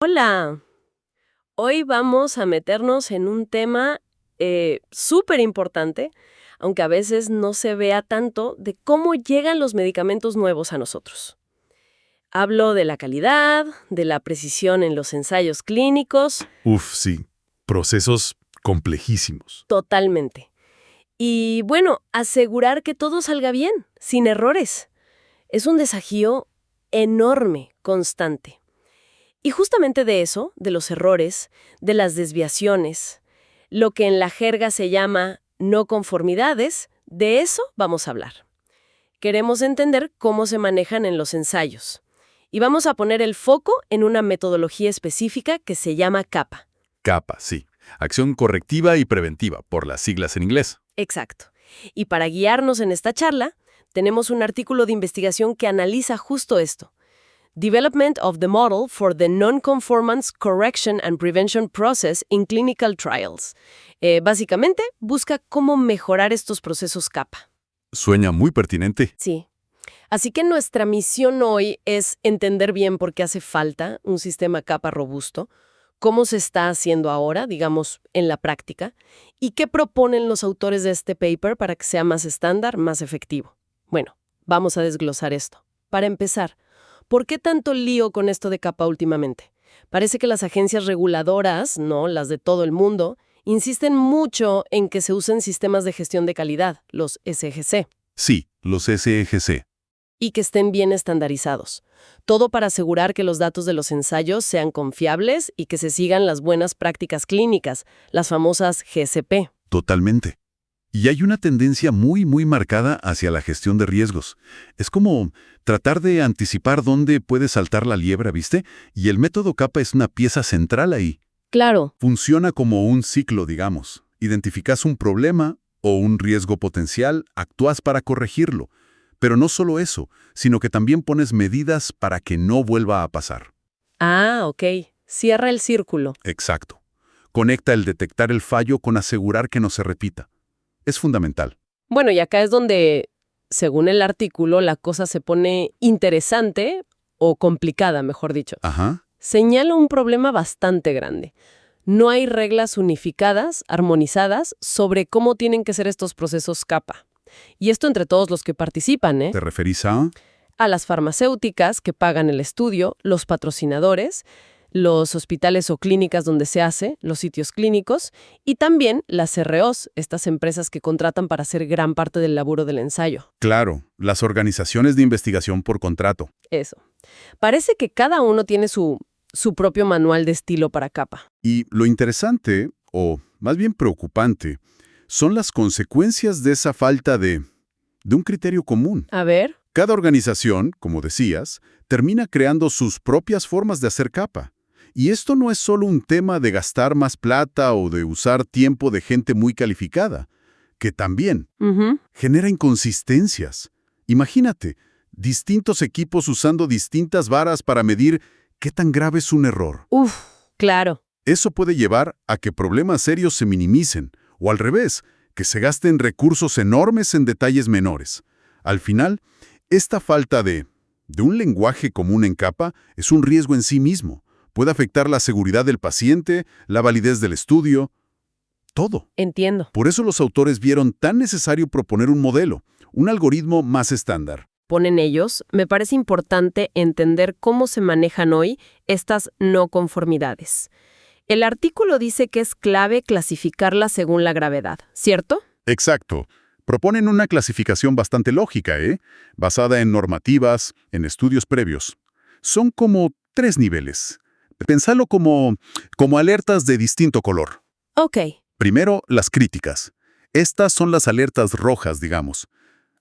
Hola, hoy vamos a meternos en un tema súper importante, aunque a veces no se vea tanto, de cómo llegan los medicamentos nuevos a nosotros. Hablo de la calidad, de la precisión en los ensayos clínicos, Uf, sí. Procesos complejísimos. totalmente. Y bueno, asegurar que todo salga bien, sin errores. Es un desafío enorme, constante. Y justamente de eso, de los errores, de las desviaciones, lo que en la jerga se llama no conformidades, de eso vamos a hablar. Queremos entender cómo se manejan en los ensayos. Y vamos a poner el foco en una metodología específica que se llama CAPA. CAPA, sí. Acción correctiva y preventiva, por las siglas en inglés. Exacto. Y para guiarnos en esta charla, tenemos un artículo de investigación que analiza justo esto. Development of the Model for the Non-Conformance Correction and Prevention Process in Clinical Trials. Básicamente, busca cómo mejorar estos procesos CAPA. Suena muy pertinente. Sí. Así que nuestra misión hoy es entender bien por qué hace falta un sistema CAPA robusto, cómo se está haciendo ahora, digamos, en la práctica, y qué proponen los autores de este paper para que sea más estándar, más efectivo. Bueno, vamos a desglosar esto. Para empezar, ¿por qué tanto lío con esto de CAPA últimamente? Parece que las agencias reguladoras, no las de todo el mundo, insisten mucho en que se usen sistemas de gestión de calidad, los SGC, Sí, los SEGC. y que estén bien estandarizados. Todo para asegurar que los datos de los ensayos sean confiables y que se sigan las buenas prácticas clínicas, las famosas GCP. Totalmente. Y hay una tendencia muy marcada hacia la gestión de riesgos. Es como tratar de anticipar dónde puede saltar la liebre, ¿viste? Y el método CAPA es una pieza central ahí. Claro. Funciona como un ciclo, digamos. Identificas un problema o un riesgo potencial, actúas para corregirlo. Pero no solo eso, sino que también pones medidas para que no vuelva a pasar. Ah, ok. Cierra el círculo. Exacto. Conecta el detectar el fallo con asegurar que no se repita. Es fundamental. Bueno, y acá es donde, según el artículo, la cosa se pone interesante o complicada, mejor dicho. Ajá. Señala un problema bastante grande. No hay reglas unificadas, armonizadas, sobre cómo tienen que ser estos procesos CAPA. Y esto entre todos los que participan, ¿eh? ¿Te referís a? A las farmacéuticas que pagan el estudio, los patrocinadores, los hospitales o clínicas donde se hace, los sitios clínicos, y también las CROs, estas empresas que contratan para hacer gran parte del laburo del ensayo. Claro, las organizaciones de investigación por contrato. Eso. Parece que cada uno tiene su propio manual de estilo para CAPA. Y lo interesante, o más bien preocupante, son las consecuencias de esa falta de un criterio común. A ver. Cada organización, como decías, termina creando sus propias formas de hacer CAPA. Y esto no es solo un tema de gastar más plata o de usar tiempo de gente muy calificada, que también genera inconsistencias. Imagínate, distintos equipos usando distintas varas para medir qué tan grave es un error. Uf, claro. Eso puede llevar a que problemas serios se minimicen, o al revés, que se gasten recursos enormes en detalles menores. Al final, esta falta de un lenguaje común en CAPA es un riesgo en sí mismo. Puede afectar la seguridad del paciente, la validez del estudio, todo. Entiendo. Por eso los autores vieron tan necesario proponer un modelo, un algoritmo más estándar. Ponen ellos, me parece importante entender cómo se manejan hoy estas no conformidades. El artículo dice que es clave clasificarlas según la gravedad, ¿cierto? Exacto. Proponen una clasificación bastante lógica, basada en normativas, en estudios previos. Son como 3 niveles. Pensalo como alertas de distinto color. Ok. Primero, las críticas. Estas son las alertas rojas, digamos.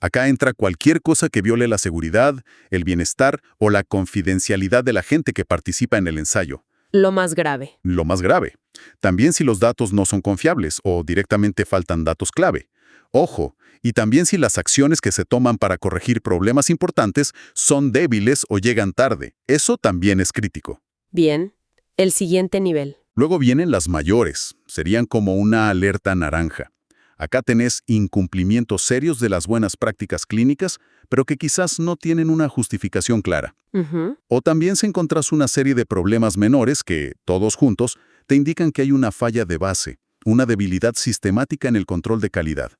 Acá entra cualquier cosa que viole la seguridad, el bienestar o la confidencialidad de la gente que participa en el ensayo. Lo más grave. Lo más grave. También si los datos no son confiables o directamente faltan datos clave. Ojo, y también si las acciones que se toman para corregir problemas importantes son débiles o llegan tarde. Eso también es crítico. Bien. El siguiente nivel. Luego vienen las mayores. Serían como una alerta naranja. Acá tenés incumplimientos serios de las buenas prácticas clínicas, pero que quizás no tienen una justificación clara. Ujú. O también se encontrás una serie de problemas menores que, todos juntos, te indican que hay una falla de base, una debilidad sistemática en el control de calidad.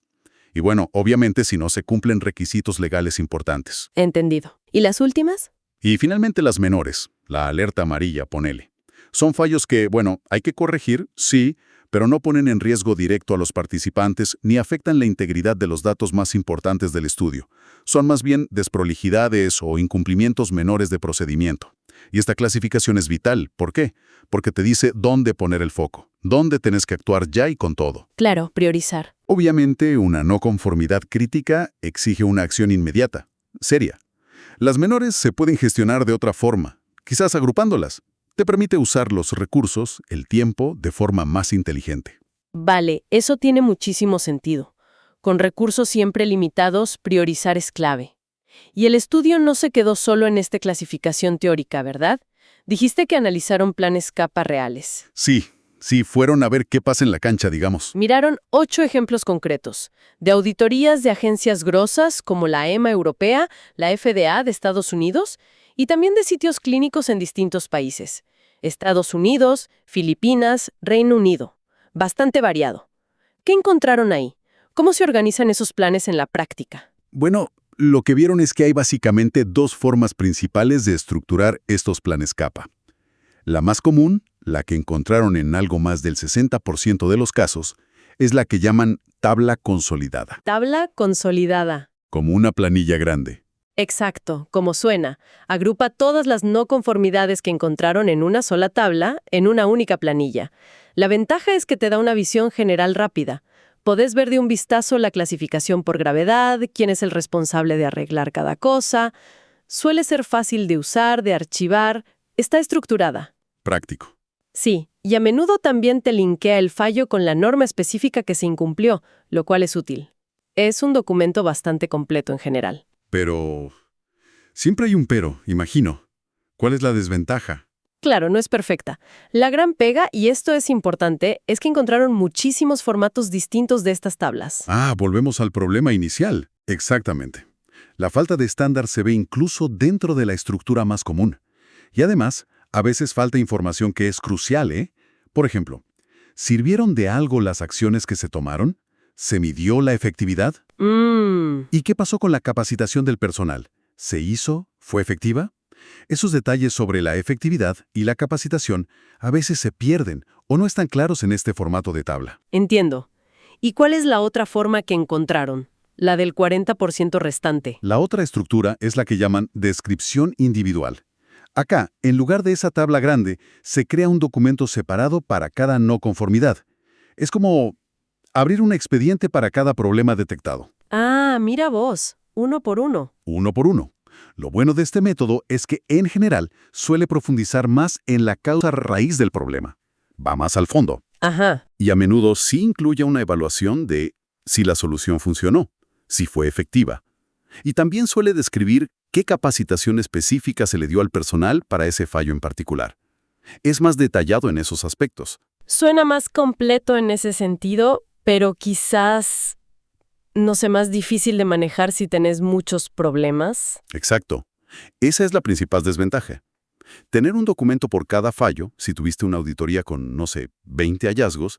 Y bueno, obviamente si no se cumplen requisitos legales importantes. Entendido. ¿Y las últimas? Y finalmente las menores, la alerta amarilla, ponele. Son fallos que, bueno, hay que corregir, sí, pero no ponen en riesgo directo a los participantes ni afectan la integridad de los datos más importantes del estudio. Son más bien desprolijidades o incumplimientos menores de procedimiento. Y esta clasificación es vital. ¿Por qué? Porque te dice dónde poner el foco, dónde tenés que actuar ya y con todo. Claro, priorizar. Obviamente, una no conformidad crítica exige una acción inmediata, seria. Las menores se pueden gestionar de otra forma, quizás agrupándolas. Te permite usar los recursos, el tiempo, de forma más inteligente. Vale, eso tiene muchísimo sentido. Con recursos siempre limitados, priorizar es clave. Y el estudio no se quedó solo en esta clasificación teórica, ¿verdad? Dijiste que analizaron planes capa reales. Sí, fueron a ver qué pasa en la cancha, digamos. Miraron 8 ejemplos concretos, de auditorías de agencias grosas como la EMA europea, la FDA de Estados Unidos, y también de sitios clínicos en distintos países. Estados Unidos, Filipinas, Reino Unido. Bastante variado. ¿Qué encontraron ahí? ¿Cómo se organizan esos planes en la práctica? Bueno, lo que vieron es que hay básicamente dos formas principales de estructurar estos planes capa. La más común, la que encontraron en algo más del 60% de los casos, es la que llaman tabla consolidada, Tabla consolidada. como una planilla grande. Exacto, como suena. Agrupa todas las no conformidades que encontraron en una sola tabla, en una única planilla. La ventaja es que te da una visión general rápida. Podés ver de un vistazo la clasificación por gravedad, quién es el responsable de arreglar cada cosa. Suele ser fácil de usar, de archivar. Está estructurada. Práctico. Sí, y a menudo también te linkea el fallo con la norma específica que se incumplió, lo cual es útil. Es un documento bastante completo en general. Pero siempre hay un pero, imagino. ¿Cuál es la desventaja? Claro, no es perfecta. La gran pega, y esto es importante, es que encontraron muchísimos formatos distintos de estas tablas. Volvemos al problema inicial. Exactamente. La falta de estándar se ve incluso dentro de la estructura más común. Y además, a veces falta información que es crucial, ¿eh? Por ejemplo, ¿sirvieron de algo las acciones que se tomaron? ¿Se midió la efectividad? ¿Y qué pasó con la capacitación del personal? ¿Se hizo? ¿Fue efectiva? Esos detalles sobre la efectividad y la capacitación a veces se pierden o no están claros en este formato de tabla. Entiendo. ¿Y cuál es la otra forma que encontraron? La del 40% restante. La otra estructura es la que llaman descripción individual. Acá, en lugar de esa tabla grande, se crea un documento separado para cada no conformidad. Es como abrir un expediente para cada problema detectado. Mira vos, uno por uno. Uno por uno. Lo bueno de este método es que, en general, suele profundizar más en la causa raíz del problema. Va más al fondo. Ajá. Y a menudo sí incluye una evaluación de si la solución funcionó, si fue efectiva. Y también suele describir qué capacitación específica se le dio al personal para ese fallo en particular. Es más detallado en esos aspectos. Suena más completo en ese sentido, pero quizás, no sé, más difícil de manejar si tenés muchos problemas. Exacto. Esa es la principal desventaja. Tener un documento por cada fallo, si tuviste una auditoría con, no sé, 20 hallazgos,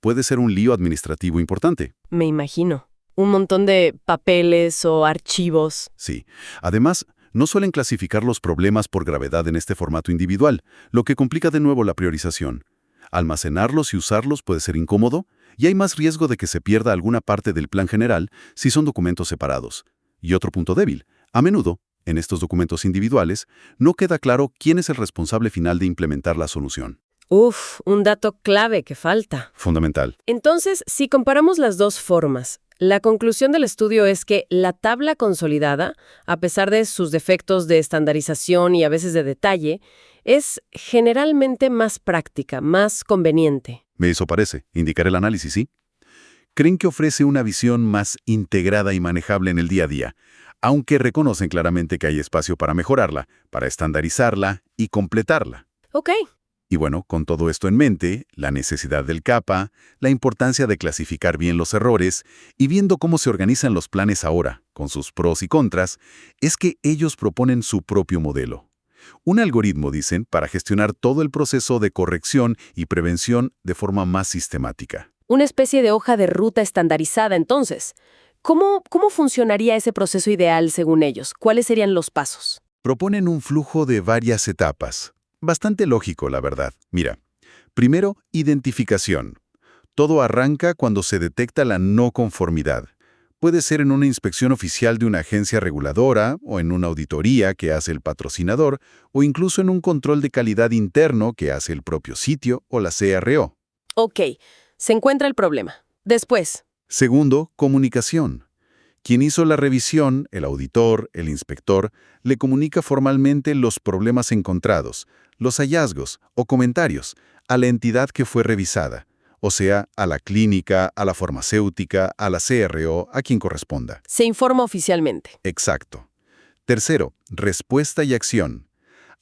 puede ser un lío administrativo importante. Me imagino. Un montón de papeles o archivos. Sí. Además, no suelen clasificar los problemas por gravedad en este formato individual, lo que complica de nuevo la priorización. Almacenarlos y usarlos puede ser incómodo, y hay más riesgo de que se pierda alguna parte del plan general si son documentos separados. Y otro punto débil, a menudo, en estos documentos individuales, no queda claro quién es el responsable final de implementar la solución. Un dato clave que falta. Fundamental. Entonces, si comparamos las dos formas, la conclusión del estudio es que la tabla consolidada, a pesar de sus defectos de estandarización y a veces de detalle, es generalmente más práctica, más conveniente. Eso parece, indicar el análisis, ¿sí? Creen que ofrece una visión más integrada y manejable en el día a día, aunque reconocen claramente que hay espacio para mejorarla, para estandarizarla y completarla. Ok, Y bueno, con todo esto en mente, la necesidad del CAPA, la importancia de clasificar bien los errores y viendo cómo se organizan los planes ahora, con sus pros y contras, es que ellos proponen su propio modelo. Un algoritmo, dicen, para gestionar todo el proceso de corrección y prevención de forma más sistemática. Una especie de hoja de ruta estandarizada, entonces. ¿Cómo funcionaría ese proceso ideal según ellos? ¿Cuáles serían los pasos? Proponen un flujo de varias etapas. Bastante lógico, la verdad. Mira, primero, identificación. Todo arranca cuando se detecta la no conformidad. Puede ser en una inspección oficial de una agencia reguladora, o en una auditoría que hace el patrocinador, o incluso en un control de calidad interno que hace el propio sitio o la CRO. Ok, se encuentra el problema. Después. Segundo, comunicación. Quien hizo la revisión, el auditor, el inspector, le comunica formalmente los problemas encontrados, los hallazgos o comentarios a la entidad que fue revisada, o sea, a la clínica, a la farmacéutica, a la CRO, a quien corresponda. Se informa oficialmente. Exacto. Tercero, respuesta y acción.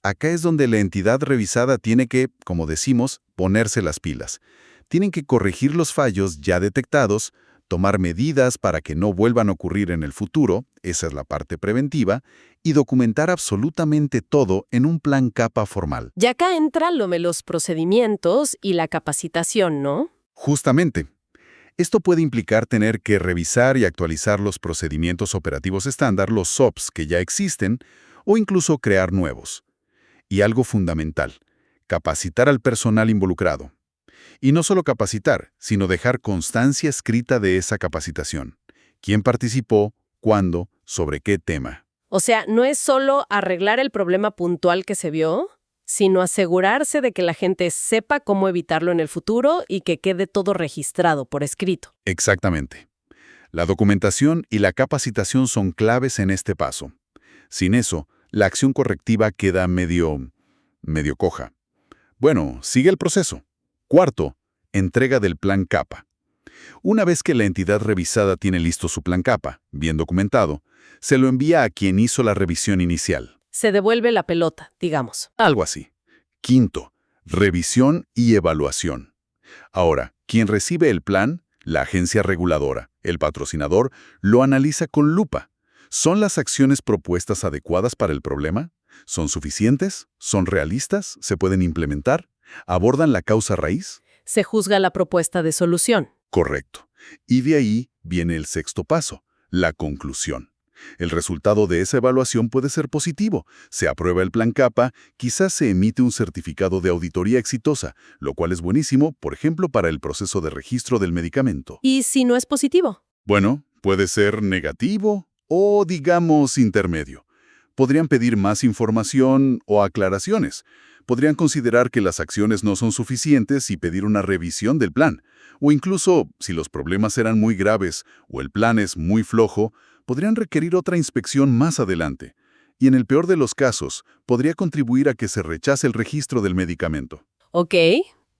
Acá es donde la entidad revisada tiene que, como decimos, ponerse las pilas. Tienen que corregir los fallos ya detectados, tomar medidas para que no vuelvan a ocurrir en el futuro, esa es la parte preventiva, y documentar absolutamente todo en un plan CAPA formal. Ya acá entra lo de los procedimientos y la capacitación, ¿no? Justamente. Esto puede implicar tener que revisar y actualizar los procedimientos operativos estándar, los SOPs que ya existen, o incluso crear nuevos. Y algo fundamental, capacitar al personal involucrado. Y no solo capacitar, sino dejar constancia escrita de esa capacitación. ¿Quién participó? ¿Cuándo? ¿Sobre qué tema? O sea, no es solo arreglar el problema puntual que se vio, sino asegurarse de que la gente sepa cómo evitarlo en el futuro y que quede todo registrado por escrito. Exactamente. La documentación y la capacitación son claves en este paso. Sin eso, la acción correctiva queda medio coja. Bueno, sigue el proceso. Cuarto, entrega del plan CAPA. Una vez que la entidad revisada tiene listo su plan CAPA, bien documentado, se lo envía a quien hizo la revisión inicial. Se devuelve la pelota, digamos. Algo así. Quinto, revisión y evaluación. Ahora, quien recibe el plan, la agencia reguladora, el patrocinador, lo analiza con lupa. ¿Son las acciones propuestas adecuadas para el problema? ¿Son suficientes? ¿Son realistas? ¿Se pueden implementar? ¿Abordan la causa raíz? Se juzga la propuesta de solución. Correcto. Y de ahí viene el sexto paso, la conclusión. El resultado de esa evaluación puede ser positivo. Se aprueba el plan CAPA, quizás se emite un certificado de auditoría exitosa, lo cual es buenísimo, por ejemplo, para el proceso de registro del medicamento. ¿Y si no es positivo? Bueno, puede ser negativo o, digamos, intermedio. Podrían pedir más información o aclaraciones. Podrían considerar que las acciones no son suficientes y pedir una revisión del plan. O incluso, si los problemas eran muy graves o el plan es muy flojo, podrían requerir otra inspección más adelante. Y en el peor de los casos, podría contribuir a que se rechace el registro del medicamento. Ok,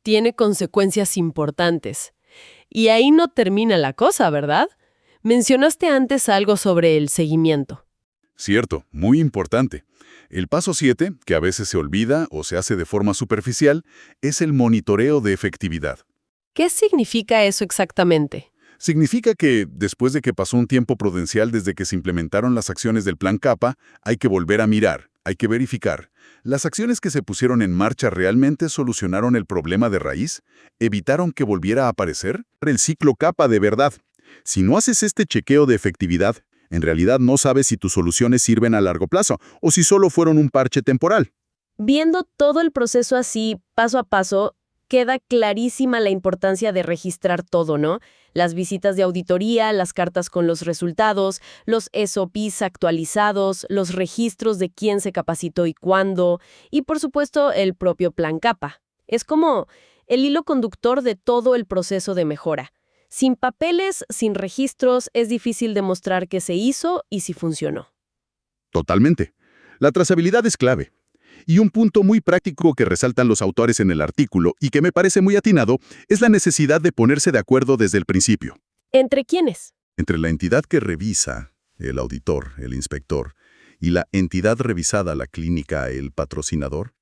tiene consecuencias importantes. Y ahí no termina la cosa, ¿verdad? Mencionaste antes algo sobre el seguimiento. Cierto, muy importante. El paso 7, que a veces se olvida o se hace de forma superficial, es el monitoreo de efectividad. ¿Qué significa eso exactamente? Significa que, después de que pasó un tiempo prudencial desde que se implementaron las acciones del plan CAPA, hay que volver a mirar, hay que verificar. ¿Las acciones que se pusieron en marcha realmente solucionaron el problema de raíz? ¿Evitaron que volviera a aparecer? El ciclo CAPA de verdad. Si no haces este chequeo de efectividad, en realidad no sabes si tus soluciones sirven a largo plazo o si solo fueron un parche temporal. Viendo todo el proceso así, paso a paso, queda clarísima la importancia de registrar todo, ¿no? Las visitas de auditoría, las cartas con los resultados, los SOPs actualizados, los registros de quién se capacitó y cuándo, y por supuesto el propio plan CAPA. Es como el hilo conductor de todo el proceso de mejora. Sin papeles, sin registros, es difícil demostrar qué se hizo y si funcionó. Totalmente. La trazabilidad es clave. Y un punto muy práctico que resaltan los autores en el artículo y que me parece muy atinado es la necesidad de ponerse de acuerdo desde el principio. ¿Entre quiénes? Entre la entidad que revisa, el auditor, el inspector, y la entidad revisada, la clínica, el patrocinador,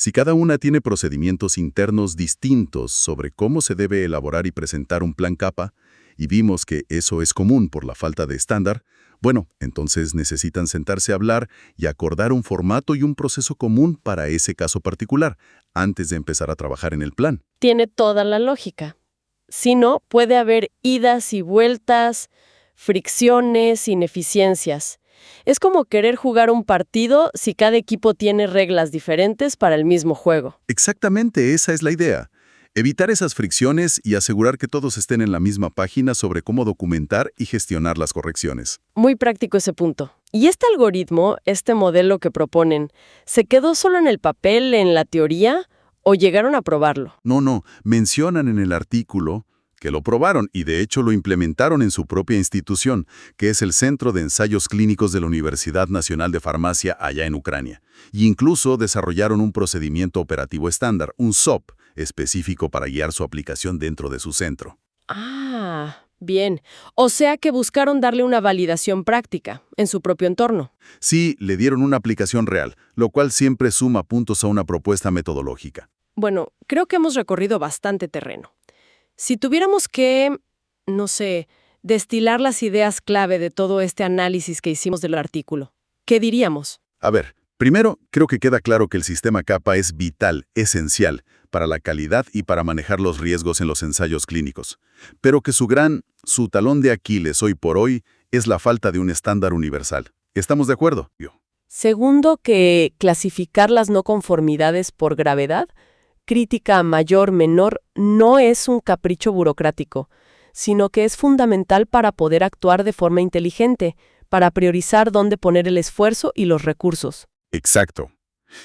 Si cada una tiene procedimientos internos distintos sobre cómo se debe elaborar y presentar un plan CAPA, y vimos que eso es común por la falta de estándar, bueno, entonces necesitan sentarse a hablar y acordar un formato y un proceso común para ese caso particular, antes de empezar a trabajar en el plan. Tiene toda la lógica. Si no, puede haber idas y vueltas, fricciones, ineficiencias. Es como querer jugar un partido si cada equipo tiene reglas diferentes para el mismo juego. Exactamente, esa es la idea. Evitar esas fricciones y asegurar que todos estén en la misma página sobre cómo documentar y gestionar las correcciones. Muy práctico ese punto. ¿Y este algoritmo, este modelo que proponen, se quedó solo en el papel, en la teoría, o llegaron a probarlo? No, mencionan en el artículo que lo probaron y de hecho lo implementaron en su propia institución, que es el Centro de Ensayos Clínicos de la Universidad Nacional de Farmacia allá en Ucrania. Y incluso desarrollaron un procedimiento operativo estándar, un SOP, específico para guiar su aplicación dentro de su centro. Ah, bien. O sea que buscaron darle una validación práctica en su propio entorno. Sí, le dieron una aplicación real, lo cual siempre suma puntos a una propuesta metodológica. Bueno, creo que hemos recorrido bastante terreno. Si tuviéramos que, no sé, destilar las ideas clave de todo este análisis que hicimos del artículo, ¿qué diríamos? A ver, primero, creo que queda claro que el sistema CAPA es vital, esencial, para la calidad y para manejar los riesgos en los ensayos clínicos, pero que su talón de Aquiles hoy por hoy es la falta de un estándar universal. ¿Estamos de acuerdo? Segundo, que clasificar las no conformidades por gravedad, crítica mayor, menor, no es un capricho burocrático, sino que es fundamental para poder actuar de forma inteligente, para priorizar dónde poner el esfuerzo y los recursos. Exacto.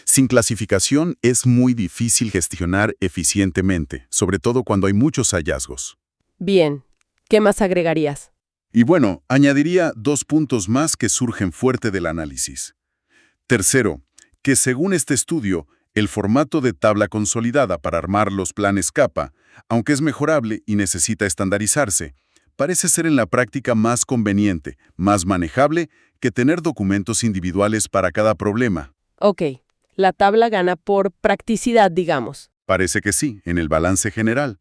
Sin clasificación es muy difícil gestionar eficientemente, sobre todo cuando hay muchos hallazgos. Bien, ¿qué más agregarías? Y bueno, añadiría 2 puntos más que surgen fuerte del análisis. Tercero, que según este estudio, el formato de tabla consolidada para armar los planes CAPA, aunque es mejorable y necesita estandarizarse, parece ser en la práctica más conveniente, más manejable, que tener documentos individuales para cada problema. Ok, la tabla gana por practicidad, digamos. Parece que sí, en el balance general.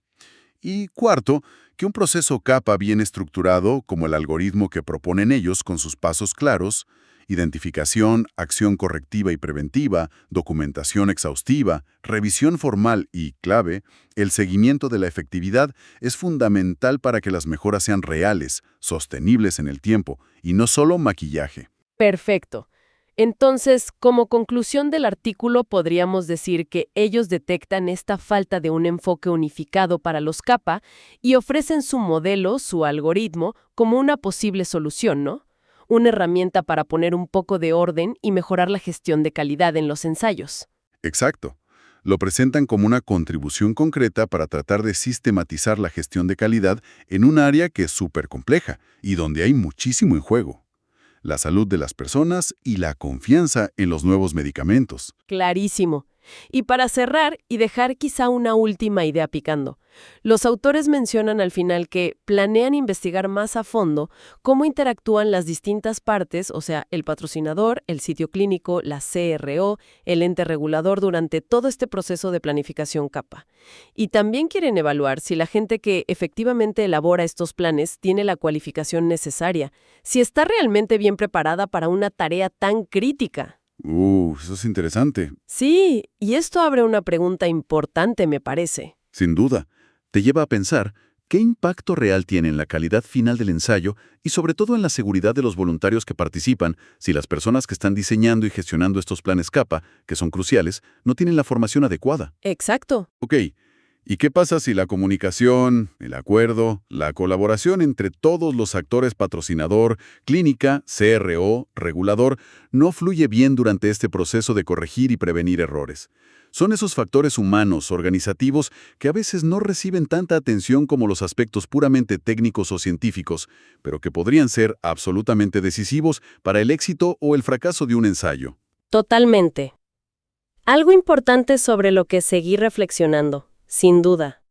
Y cuarto, que un proceso CAPA bien estructurado, como el algoritmo que proponen ellos con sus pasos claros, identificación, acción correctiva y preventiva, documentación exhaustiva, revisión formal y, clave, el seguimiento de la efectividad es fundamental para que las mejoras sean reales, sostenibles en el tiempo, y no solo maquillaje. Perfecto. Entonces, como conclusión del artículo, podríamos decir que ellos detectan esta falta de un enfoque unificado para los CAPA y ofrecen su modelo, su algoritmo, como una posible solución, ¿no? Una herramienta para poner un poco de orden y mejorar la gestión de calidad en los ensayos. Exacto. Lo presentan como una contribución concreta para tratar de sistematizar la gestión de calidad en un área que es súper compleja y donde hay muchísimo en juego. La salud de las personas y la confianza en los nuevos medicamentos. Clarísimo. Y para cerrar y dejar quizá una última idea picando, los autores mencionan al final que planean investigar más a fondo cómo interactúan las distintas partes, o sea, el patrocinador, el sitio clínico, la CRO, el ente regulador durante todo este proceso de planificación CAPA. Y también quieren evaluar si la gente que efectivamente elabora estos planes tiene la cualificación necesaria, si está realmente bien preparada para una tarea tan crítica. Eso es interesante. Sí, y esto abre una pregunta importante, me parece. Sin duda. Te lleva a pensar qué impacto real tiene en la calidad final del ensayo y sobre todo en la seguridad de los voluntarios que participan si las personas que están diseñando y gestionando estos planes CAPA, que son cruciales, no tienen la formación adecuada. Exacto. Ok, ¿y qué pasa si la comunicación, el acuerdo, la colaboración entre todos los actores patrocinador, clínica, CRO, regulador, no fluye bien durante este proceso de corregir y prevenir errores? Son esos factores humanos, organizativos, que a veces no reciben tanta atención como los aspectos puramente técnicos o científicos, pero que podrían ser absolutamente decisivos para el éxito o el fracaso de un ensayo. Totalmente. Algo importante sobre lo que seguir reflexionando, sin duda.